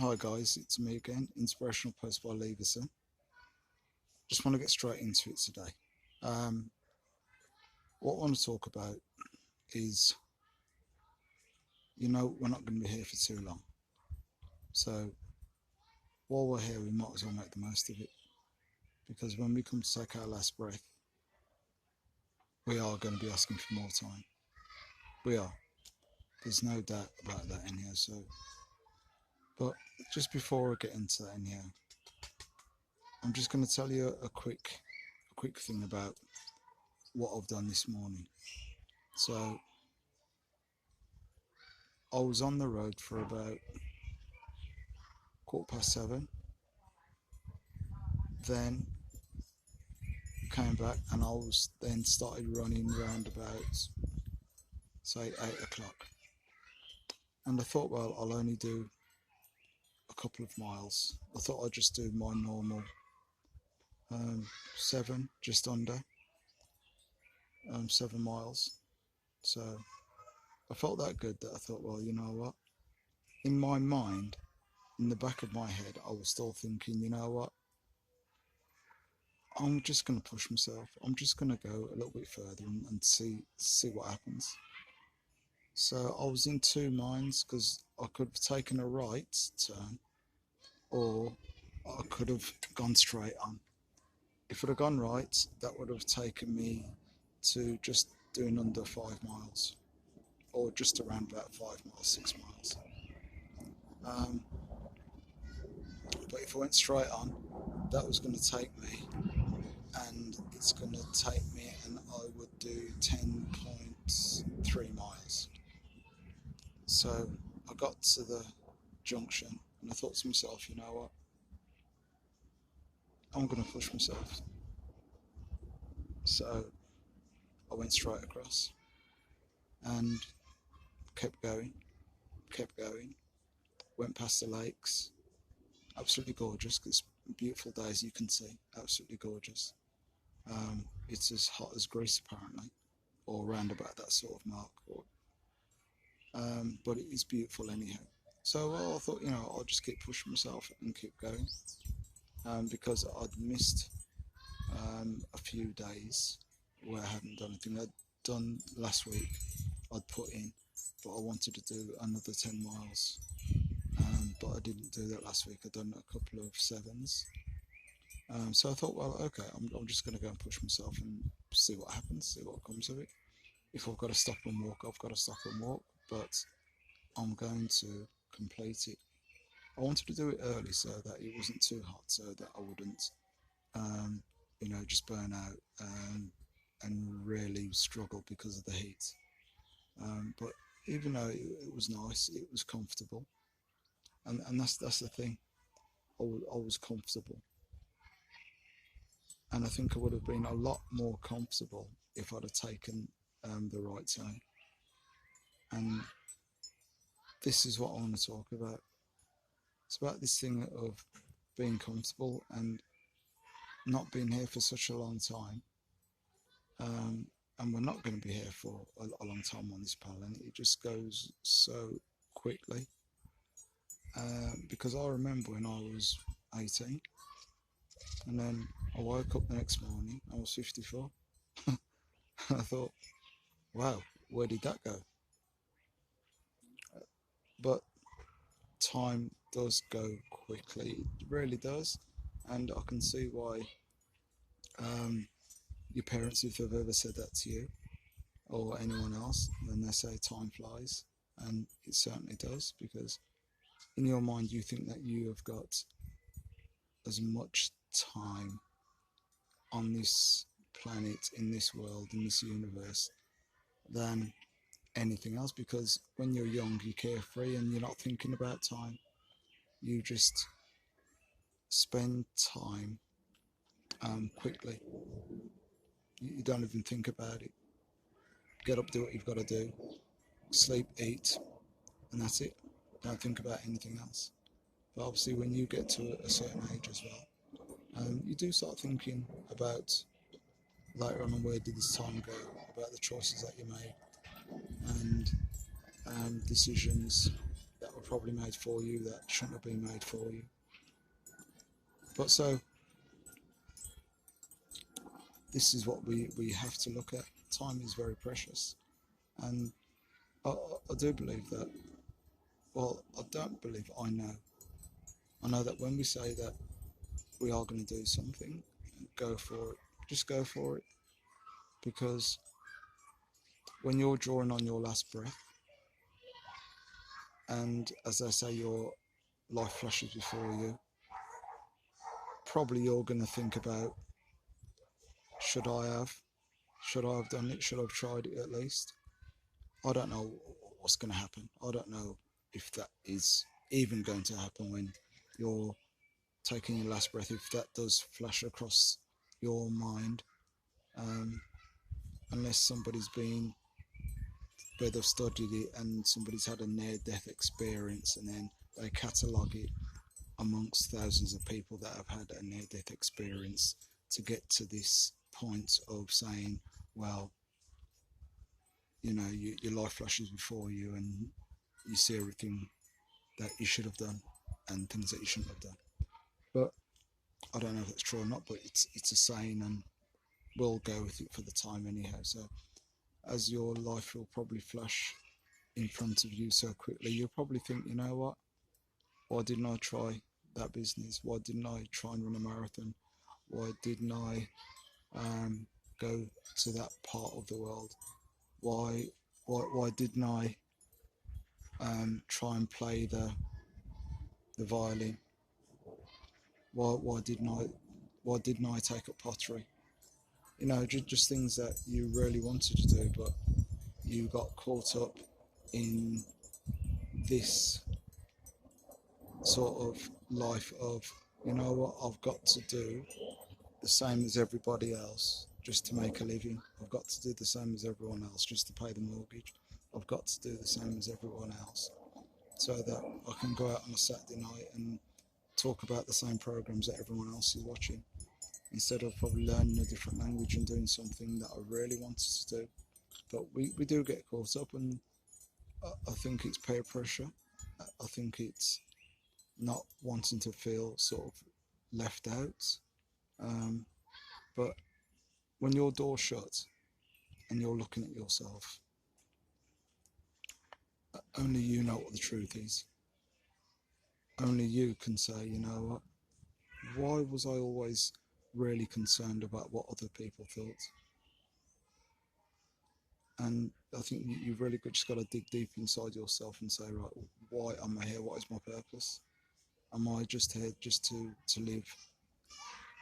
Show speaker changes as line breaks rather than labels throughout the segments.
Hi guys, it's me again, Inspirational post by Leverson. Just want to get straight into it today. Um, what I want to talk about is, we're not going to be here for too long. So while we're here, we might as well make the most of it. Because when we come to take our last breath, we are going to be asking for more time. We are. There's no doubt about that anyhow. But just before I get into that anyhow, I'm just going to tell you a quick thing about what I've done this morning. So I was on the road for about 7:15. Then came back and I was then started running round about say 8 o'clock. And I thought, well, I'll only do a couple of miles. I thought I'd just do my normal 7, just under 7 miles. So I felt that good that I thought, well, you know what? In my mind, in the back of my head, I was still thinking, you know what? I'm just going to push myself. I'm just going to go a little bit further and see what happens. So I was in two minds because I could have taken a right turn or I could have gone straight on. If I'd have gone right, that would have taken me to just doing under 5 miles or just around about 5 miles, 6 miles. Um, but if I went straight on, that was going to take me and it's going to take me and I would do 10.3 miles. So I got to the junction and I thought to myself, you know what? I'm going to push myself. So I went straight across and kept going, went past the lakes. Absolutely gorgeous, because beautiful day as you can see, absolutely gorgeous. It's as hot as Greece apparently, or round about that sort of mark. But it is beautiful anyhow. So well, I thought, I'll just keep pushing myself and keep going, because I'd missed a few days where I hadn't done anything. I'd done last week, I'd put in, but I wanted to do another 10 miles. But I didn't do that last week. I'd done a couple of sevens. So I thought, well, okay, I'm just going to go and push myself and see what happens, see what comes of it. If I've got to stop and walk, I've got to stop and walk, but I'm going to complete it. I wanted to do it early so that it wasn't too hot, so that I wouldn't, just burn out and really struggle because of the heat. But even though it was nice, it was comfortable, and that's the thing. I was comfortable, and I think I would have been a lot more comfortable if I'd have taken the right turn. And this is what I want to talk about. It's about this thing of being comfortable and not being here for such a long time. And we're not going to be here for a long time on this planet. It just goes so quickly. Because I remember when I was 18, and then I woke up the next morning, I was 54. And I thought, wow, where did that go? But time does go quickly, it really does. And I can see why your parents, if they've ever said that to you or anyone else, then they say time flies. And it certainly does, because in your mind you think that you have got as much time on this planet, in this world, in this universe, than anything else, because when you're young you're carefree and you're not thinking about time. You just spend time quickly. You don't even think about it. Get up, do what you've got to do, sleep, eat, and that's it. Don't think about anything else. But obviously when you get to a certain age as well, you do start thinking about later on, where did this time go, about the choices that you made, and decisions that were were probably made for you that shouldn't have been made for you. But so this is what we have to look at. Time is very precious, and I do believe that. Well, I don't believe, I know. I know that when we say that we are going to do something, go for it. Just go for it. Because when you're drawing on your last breath, and as they say, your life flashes before you, probably you're going to think about, should I have? Should I have done it? Should I have tried it at least? I don't know what's going to happen. I don't know if that is even going to happen when you're taking your last breath, if that does flash across your mind, unless somebody's been where they've studied it and somebody's had a near-death experience and then they catalogue it amongst thousands of people that have had a near-death experience to get to this point of saying, well, you know, your life flashes before you and you see everything that you should have done and things that you shouldn't have done. But I don't know if that's true or not, but it's a saying, and we'll go with it for the time anyhow. So as your life will probably flash in front of you so quickly, you'll probably think, you know what, why didn't I try that business? Why didn't I try and run a marathon? Why didn't I go to that part of the world? Why didn't I try and play the violin? Why didn't I take up pottery? You know, just things that you really wanted to do, but you got caught up in this sort of life of, you know what, I've got to do the same as everybody else just to make a living. I've got to do the same as everyone else just to pay the mortgage. I've got to do the same as everyone else so that I can go out on a Saturday night and talk about the same programs that everyone else is watching, instead of probably learning a different language and doing something that I really wanted to do. But we do get caught up, and I think it's peer pressure. I think it's not wanting to feel sort of left out. But when your door's shut and you're looking at yourself, only you know what the truth is. Only you can say, you know what, why was I always really concerned about what other people thought? And I think you've really just got to dig deep inside yourself and say, right, why am I here? What is my purpose? Am I just here just to live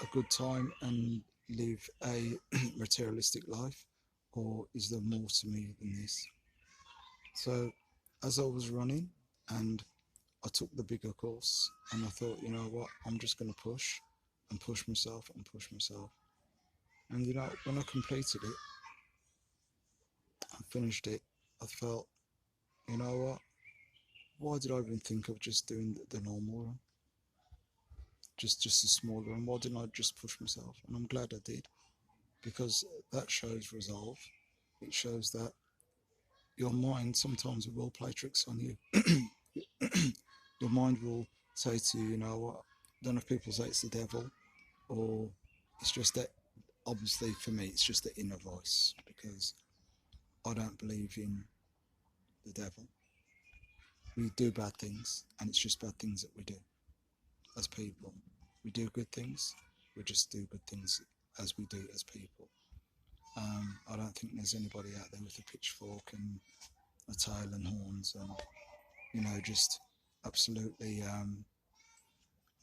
a good time and live a materialistic life? Or is there more to me than this? So as I was running and I took the bigger course and I thought, you know what, I'm just going to push and push myself and push myself. And you know, when I completed it, I finished it, I felt, you know what, why did I even think of just doing the normal run? Just a smaller run. Why didn't I just push myself? And I'm glad I did, because that shows resolve. It shows that your mind sometimes will play tricks on you. Your mind will say to you, you know what, I don't know if people say it's the devil or it's just that, obviously for me it's just the inner voice, because I don't believe in the devil. We do bad things, and it's just bad things that we do as people. We do good things, we just do good things as we do as people. I don't think there's anybody out there with a pitchfork and a tail and horns and, you know, just absolutely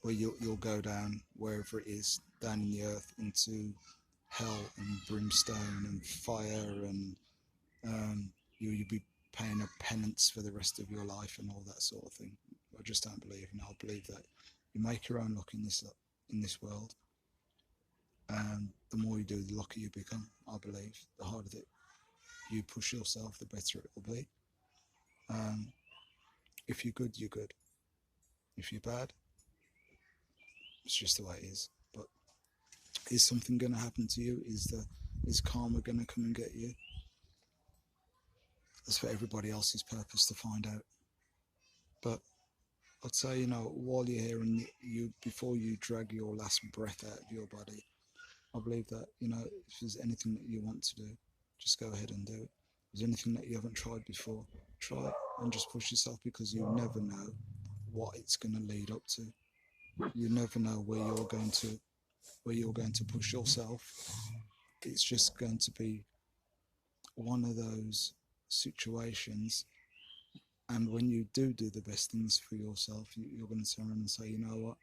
where you'll go down wherever it is, down in the earth, into hell and brimstone and fire, and you'll be paying a penance for the rest of your life and all that sort of thing. I just don't believe, and I believe that you make your own luck in this world, and the more you do, the luckier you become. I believe the harder that you push yourself, the better it will be. If you're good, you're good. If you're bad, it's just the way it is. But is something going to happen to you? Is karma going to come and get you? That's for everybody else's purpose to find out. But I'd say, you know, while you're here and before you drag your last breath out of your body, I believe that, you know, if there's anything that you want to do, just go ahead and do it. If there's anything that you haven't tried before, try it and just push yourself, because you never know what it's going to lead up to. You never know where you're going to push yourself. It's just going to be one of those situations. And when you do the best things for yourself, you're going to turn around and say, you know what,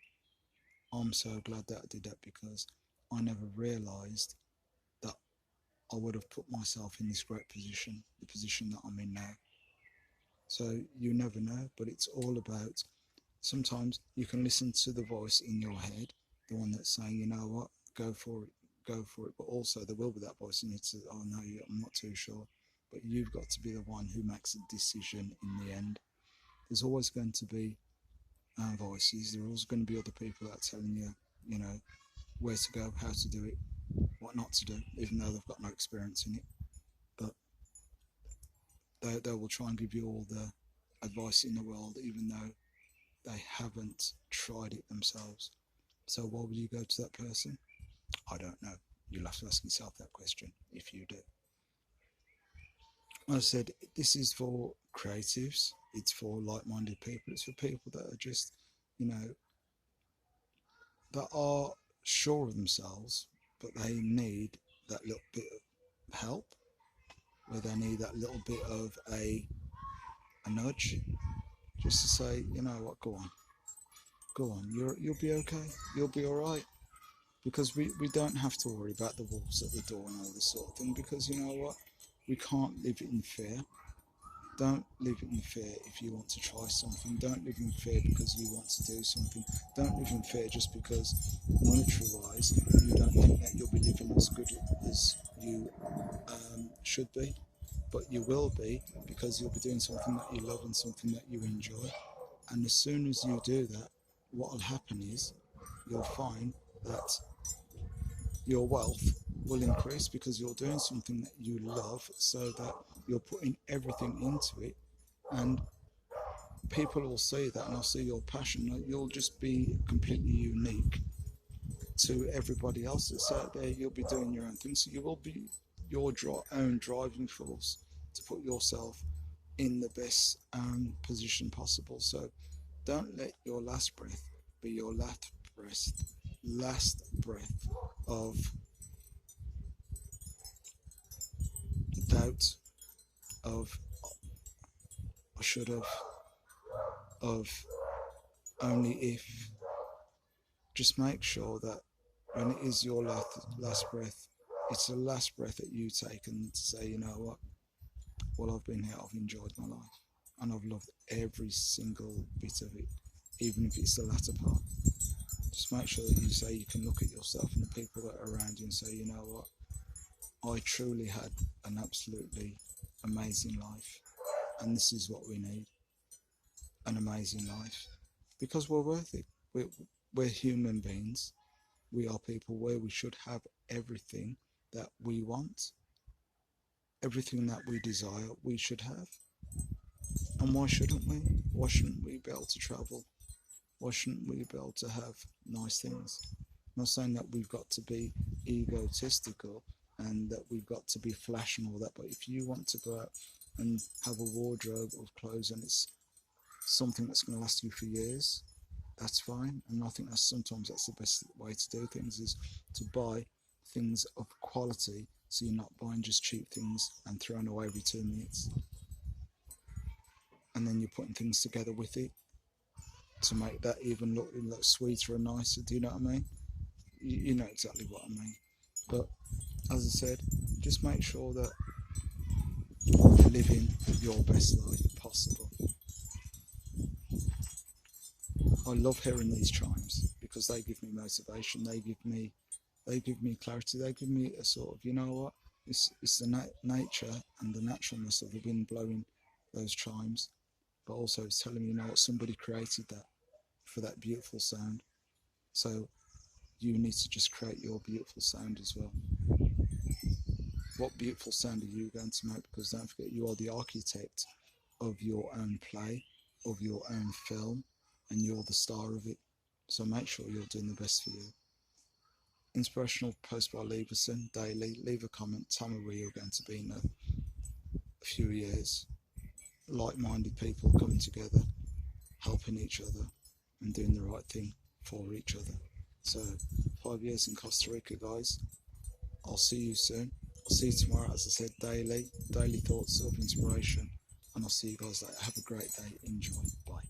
I'm so glad that I did that, because I never realized that I would have put myself in this great position, the position that I'm in now. So you never know, but it's all about, sometimes you can listen to the voice in your head, the one that's saying, you know what, go for it, go for it. But also there will be that voice in you to, oh no, I'm not too sure. But you've got to be the one who makes a decision in the end. There's always going to be voices. There's always going to be other people that are telling you, you know, where to go, how to do it, what not to do, even though they've got no experience in it. But they will try and give you all the advice in the world, even though they haven't tried it themselves. So why would you go to that person? I don't know. You'll have to ask yourself that question if you do. As I said, this is for creatives, it's for like-minded people, it's for people that are just, you know, that are sure of themselves, but they need that little bit of help, where they need that little bit of a nudge, just to say, you know what, go on, you'll be okay, you'll be all right. Because we don't have to worry about the wolves at the door and all this sort of thing, because you know what, we can't live in fear. Don't live in fear if you want to try something. Don't live in fear because you want to do something. Don't live in fear just because monetary wise you don't think that you'll be living as good as you should be. But you will be, because you'll be doing something that you love and something that you enjoy. And as soon as you do that, what will happen is you'll find that your wealth will increase, because you're doing something that you love, so that you're putting everything into it, and people will see that and they'll see your passion. You'll just be completely unique to everybody else that's out there. You'll be doing your own thing, so you will be your own driving force to put yourself in the best position possible. So don't let your last breath be your last breath of doubt, of I should have, of only if. Just make sure that when it is your last breath, it's the last breath that you take, and to say, you know what, while I've been here, I've enjoyed my life and I've loved every single bit of it, even if it's the latter part. Just make sure that you say, you can look at yourself and the people that are around you and say, you know what, I truly had an absolutely amazing life, and this is what we need, an amazing life, because we're worth it. We're human beings. We are people where we should have everything that we want, everything that we desire, we should have. And why shouldn't we? Why shouldn't we be able to travel? Why shouldn't we be able to have nice things? I'm not saying that we've got to be egotistical and that we've got to be flash and all that, but if you want to go out and have a wardrobe of clothes and it's something that's going to last you for years, that's fine. And I think sometimes that's the best way to do things, is to buy things of quality, so you're not buying just cheap things and throwing away every 2 minutes, and then you're putting things together with it to make that even look sweeter and nicer. Do you know what I mean? You know exactly what I mean. But as I said, just make sure that you're living your best life possible. I love hearing these chimes because they give me motivation. They give me clarity. They give me a sort of, you know what? It's the nature and the naturalness of the wind blowing those chimes, but also it's telling me, you know what? Somebody created that for that beautiful sound. So you need to just create your beautiful sound as well. What beautiful sound are you going to make? Because don't forget, you are the architect of your own play. of your own film, and you're the star of it. So make sure you're doing the best for you. Inspirational post by Leverson daily. Leave a comment, tell me where you're going to be in a few years. Like-minded people coming together, helping each other, and doing the right thing for each other. So 5 years in Costa Rica, guys. I'll see you soon. I'll see you tomorrow, as I said, daily thoughts of inspiration, and I'll see you guys later. Have a great day. Enjoy. Bye.